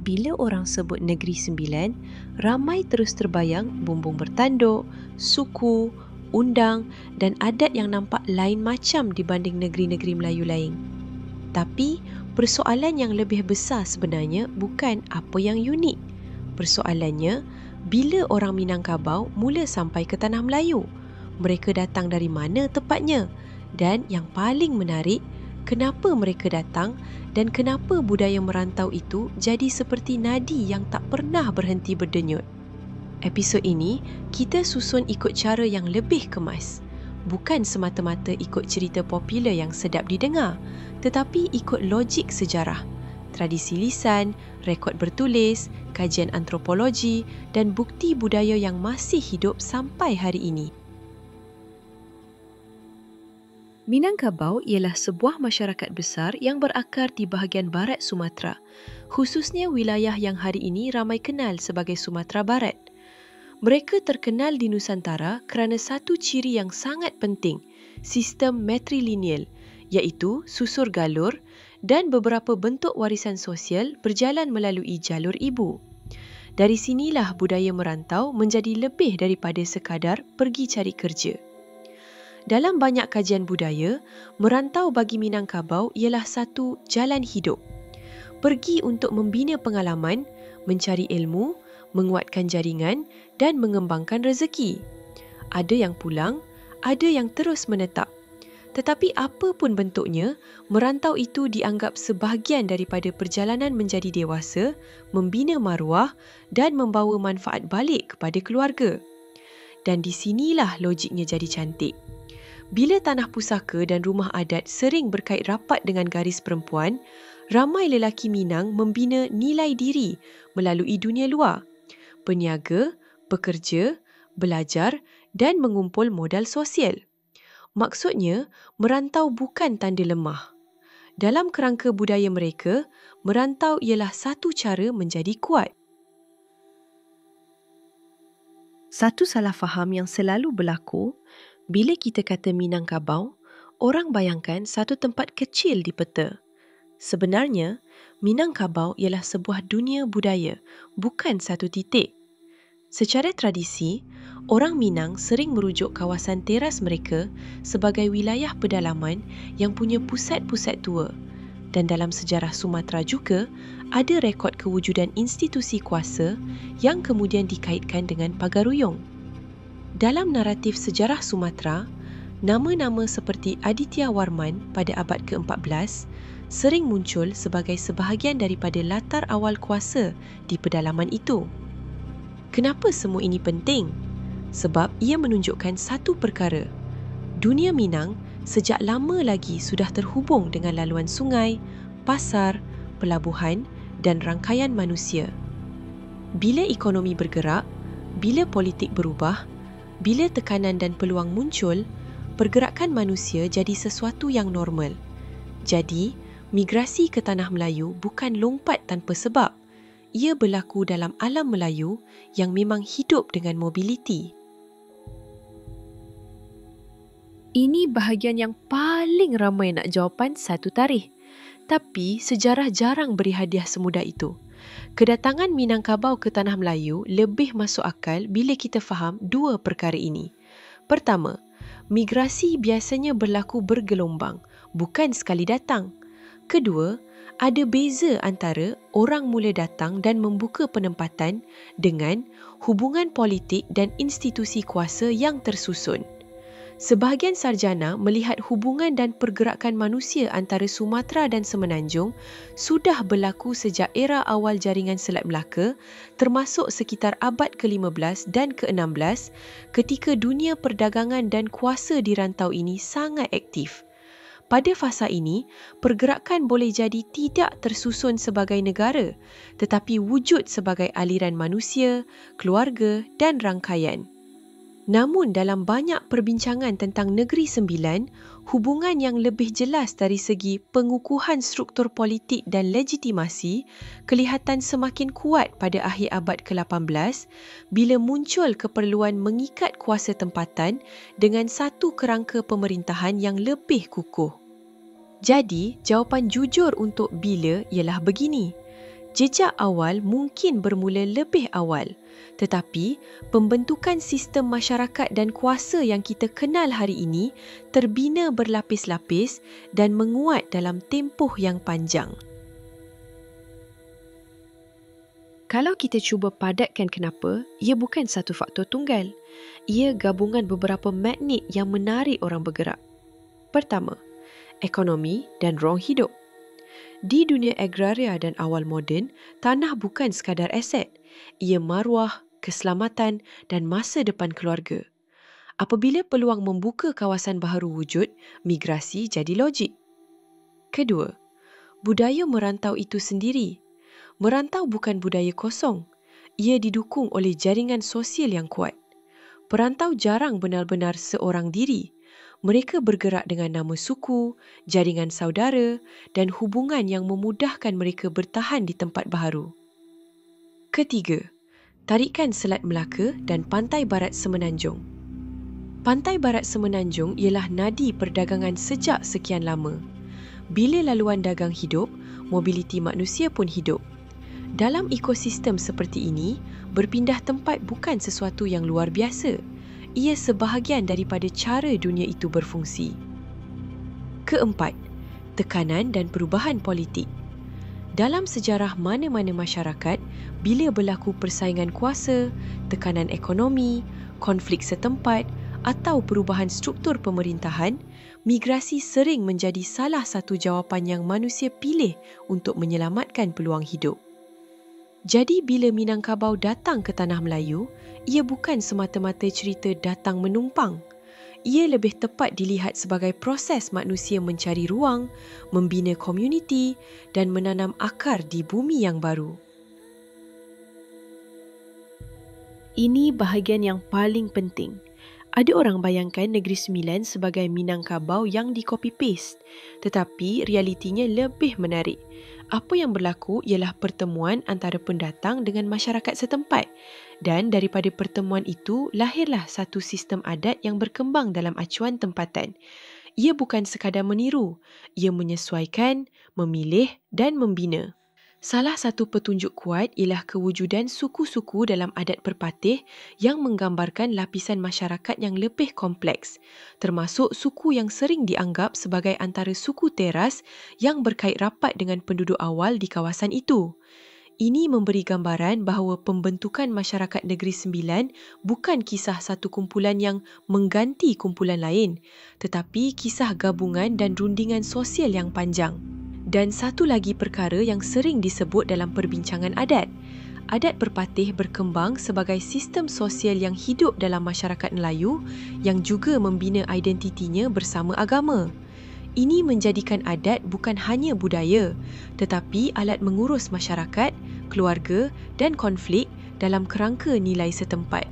Bila orang sebut Negeri Sembilan, ramai terus terbayang bumbung bertanduk, suku, undang dan adat yang nampak lain macam dibanding negeri-negeri Melayu lain. Tapi, persoalan yang lebih besar sebenarnya bukan apa yang unik. Persoalannya, bila orang Minangkabau mula sampai ke Tanah Melayu, mereka datang dari mana tepatnya? Dan yang paling menarik, kenapa mereka datang dan kenapa budaya merantau itu jadi seperti nadi yang tak pernah berhenti berdenyut. Episod ini, kita susun ikut cara yang lebih kemas. Bukan semata-mata ikut cerita popular yang sedap didengar, tetapi ikut logik sejarah, tradisi lisan, rekod bertulis, kajian antropologi dan bukti budaya yang masih hidup sampai hari ini. Minangkabau ialah sebuah masyarakat besar yang berakar di bahagian barat Sumatera, khususnya wilayah yang hari ini ramai kenal sebagai Sumatera Barat. Mereka terkenal di Nusantara kerana satu ciri yang sangat penting, sistem matrilineal, iaitu susur galur dan beberapa bentuk warisan sosial berjalan melalui jalur ibu. Dari sinilah budaya merantau menjadi lebih daripada sekadar pergi cari kerja. Dalam banyak kajian budaya, merantau bagi Minangkabau ialah satu jalan hidup. Pergi untuk membina pengalaman, mencari ilmu, menguatkan jaringan dan mengembangkan rezeki. Ada yang pulang, ada yang terus menetap. Tetapi apa pun bentuknya, merantau itu dianggap sebahagian daripada perjalanan menjadi dewasa, membina maruah dan membawa manfaat balik kepada keluarga. Dan di sinilah logiknya jadi cantik. Bila tanah pusaka dan rumah adat sering berkait rapat dengan garis perempuan, ramai lelaki Minang membina nilai diri melalui dunia luar. Peniaga, bekerja, belajar dan mengumpul modal sosial. Maksudnya, merantau bukan tanda lemah. Dalam kerangka budaya mereka, merantau ialah satu cara menjadi kuat. Satu salah faham yang selalu berlaku, bila kita kata Minangkabau, orang bayangkan satu tempat kecil di peta. Sebenarnya, Minangkabau ialah sebuah dunia budaya, bukan satu titik. Secara tradisi, orang Minang sering merujuk kawasan teras mereka sebagai wilayah pedalaman yang punya pusat-pusat tua. Dan dalam sejarah Sumatera juga, ada rekod kewujudan institusi kuasa yang kemudian dikaitkan dengan pagaruyung. Dalam naratif sejarah Sumatera, nama-nama seperti Aditya Warman pada abad ke-14 sering muncul sebagai sebahagian daripada latar awal kuasa di pedalaman itu. Kenapa semua ini penting? Sebab ia menunjukkan satu perkara. Dunia Minang sejak lama lagi sudah terhubung dengan laluan sungai, pasar, pelabuhan dan rangkaian manusia. Bila ekonomi bergerak, bila politik berubah, bila tekanan dan peluang muncul, pergerakan manusia jadi sesuatu yang normal. Jadi, migrasi ke Tanah Melayu bukan lompat tanpa sebab. Ia berlaku dalam alam Melayu yang memang hidup dengan mobiliti. Ini bahagian yang paling ramai nak jawapan satu tarikh. Tapi sejarah jarang beri hadiah semudah itu. Kedatangan Minangkabau ke Tanah Melayu lebih masuk akal bila kita faham dua perkara ini. Pertama, migrasi biasanya berlaku bergelombang, bukan sekali datang. Kedua, ada beza antara orang mula datang dan membuka penempatan dengan hubungan politik dan institusi kuasa yang tersusun. Sebahagian sarjana melihat hubungan dan pergerakan manusia antara Sumatera dan Semenanjung sudah berlaku sejak era awal jaringan Selat Melaka, termasuk sekitar abad ke-15 dan ke-16 ketika dunia perdagangan dan kuasa di rantau ini sangat aktif. Pada fasa ini, pergerakan boleh jadi tidak tersusun sebagai negara, tetapi wujud sebagai aliran manusia, keluarga dan rangkaian. Namun dalam banyak perbincangan tentang Negeri Sembilan, hubungan yang lebih jelas dari segi pengukuhan struktur politik dan legitimasi kelihatan semakin kuat pada akhir abad ke-18 bila muncul keperluan mengikat kuasa tempatan dengan satu kerangka pemerintahan yang lebih kukuh. Jadi, jawapan jujur untuk bila ialah begini. Jejak awal mungkin bermula lebih awal, tetapi pembentukan sistem masyarakat dan kuasa yang kita kenal hari ini terbina berlapis-lapis dan menguat dalam tempoh yang panjang. Kalau kita cuba padatkan kenapa, ia bukan satu faktor tunggal. Ia gabungan beberapa magnet yang menarik orang bergerak. Pertama, ekonomi dan ruang hidup. Di dunia agraria dan awal moden, tanah bukan sekadar aset. Ia maruah, keselamatan dan masa depan keluarga. Apabila peluang membuka kawasan baharu wujud, migrasi jadi logik. Kedua, budaya merantau itu sendiri. Merantau bukan budaya kosong. Ia didukung oleh jaringan sosial yang kuat. Perantau jarang benar-benar seorang diri. Mereka bergerak dengan nama suku, jaringan saudara dan hubungan yang memudahkan mereka bertahan di tempat baharu. Ketiga, tarikan Selat Melaka dan Pantai Barat Semenanjung. Pantai Barat Semenanjung ialah nadi perdagangan sejak sekian lama. Bila laluan dagang hidup, mobiliti manusia pun hidup. Dalam ekosistem seperti ini, berpindah tempat bukan sesuatu yang luar biasa. Ia sebahagian daripada cara dunia itu berfungsi. Keempat, tekanan dan perubahan politik. Dalam sejarah mana-mana masyarakat, bila berlaku persaingan kuasa, tekanan ekonomi, konflik setempat atau perubahan struktur pemerintahan, migrasi sering menjadi salah satu jawapan yang manusia pilih untuk menyelamatkan peluang hidup. Jadi bila Minangkabau datang ke Tanah Melayu, ia bukan semata-mata cerita datang menumpang. Ia lebih tepat dilihat sebagai proses manusia mencari ruang, membina komuniti dan menanam akar di bumi yang baru. Ini bahagian yang paling penting. Ada orang bayangkan Negeri Sembilan sebagai Minangkabau yang di-copy-paste, tetapi realitinya lebih menarik. Apa yang berlaku ialah pertemuan antara pendatang dengan masyarakat setempat dan daripada pertemuan itu lahirlah satu sistem adat yang berkembang dalam acuan tempatan. Ia bukan sekadar meniru, ia menyesuaikan, memilih dan membina. Salah satu petunjuk kuat ialah kewujudan suku-suku dalam adat perpatih yang menggambarkan lapisan masyarakat yang lebih kompleks, termasuk suku yang sering dianggap sebagai antara suku teras yang berkait rapat dengan penduduk awal di kawasan itu. Ini memberi gambaran bahawa pembentukan masyarakat Negeri Sembilan bukan kisah satu kumpulan yang mengganti kumpulan lain, tetapi kisah gabungan dan rundingan sosial yang panjang. Dan satu lagi perkara yang sering disebut dalam perbincangan adat. Adat perpatih berkembang sebagai sistem sosial yang hidup dalam masyarakat Melayu yang juga membina identitinya bersama agama. Ini menjadikan adat bukan hanya budaya, tetapi alat mengurus masyarakat, keluarga dan konflik dalam kerangka nilai setempat.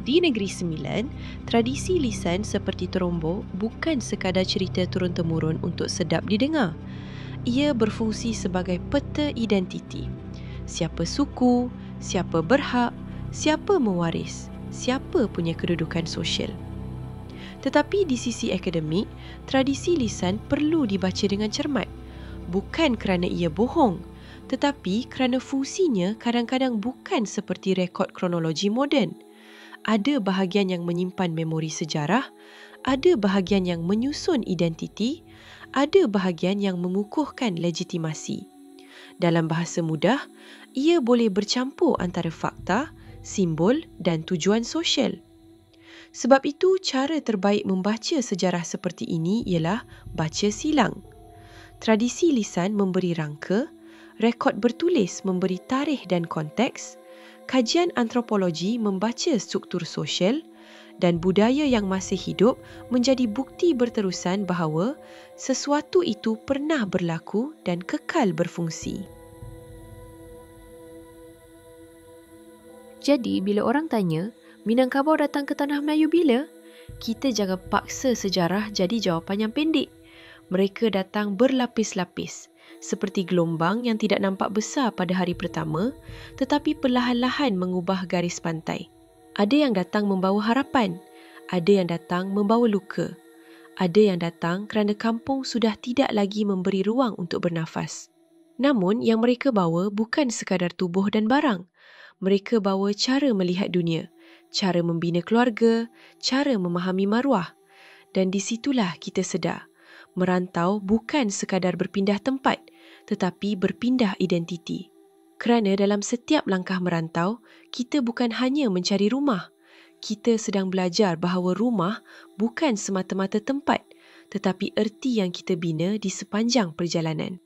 Di Negeri Sembilan, tradisi lisan seperti terombo bukan sekadar cerita turun-temurun untuk sedap didengar. Ia berfungsi sebagai peta identiti. Siapa suku, siapa berhak, siapa mewaris, siapa punya kedudukan sosial. Tetapi di sisi akademik, tradisi lisan perlu dibaca dengan cermat. Bukan kerana ia bohong, tetapi kerana fungsinya kadang-kadang bukan seperti rekod kronologi moden. Ada bahagian yang menyimpan memori sejarah, ada bahagian yang menyusun identiti, ada bahagian yang mengukuhkan legitimasi. Dalam bahasa mudah, ia boleh bercampur antara fakta, simbol dan tujuan sosial. Sebab itu, cara terbaik membaca sejarah seperti ini ialah baca silang. Tradisi lisan memberi rangka, rekod bertulis memberi tarikh dan konteks, kajian antropologi membaca struktur sosial dan budaya yang masih hidup menjadi bukti berterusan bahawa sesuatu itu pernah berlaku dan kekal berfungsi. Jadi, bila orang tanya, Minangkabau datang ke Tanah Melayu bila? Kita jangan paksa sejarah jadi jawapan yang pendek. Mereka datang berlapis-lapis, seperti gelombang yang tidak nampak besar pada hari pertama, tetapi perlahan-lahan mengubah garis pantai. Ada yang datang membawa harapan, ada yang datang membawa luka, Ada yang datang kerana kampung sudah tidak lagi memberi ruang untuk bernafas. Namun yang mereka bawa bukan sekadar tubuh dan barang. Mereka bawa cara melihat dunia, cara membina keluarga, cara memahami maruah. Dan di situlah kita sedar, merantau bukan sekadar berpindah tempat, tetapi berpindah identiti. Kerana dalam setiap langkah merantau, kita bukan hanya mencari rumah. Kita sedang belajar bahawa rumah bukan semata-mata tempat, tetapi erti yang kita bina di sepanjang perjalanan.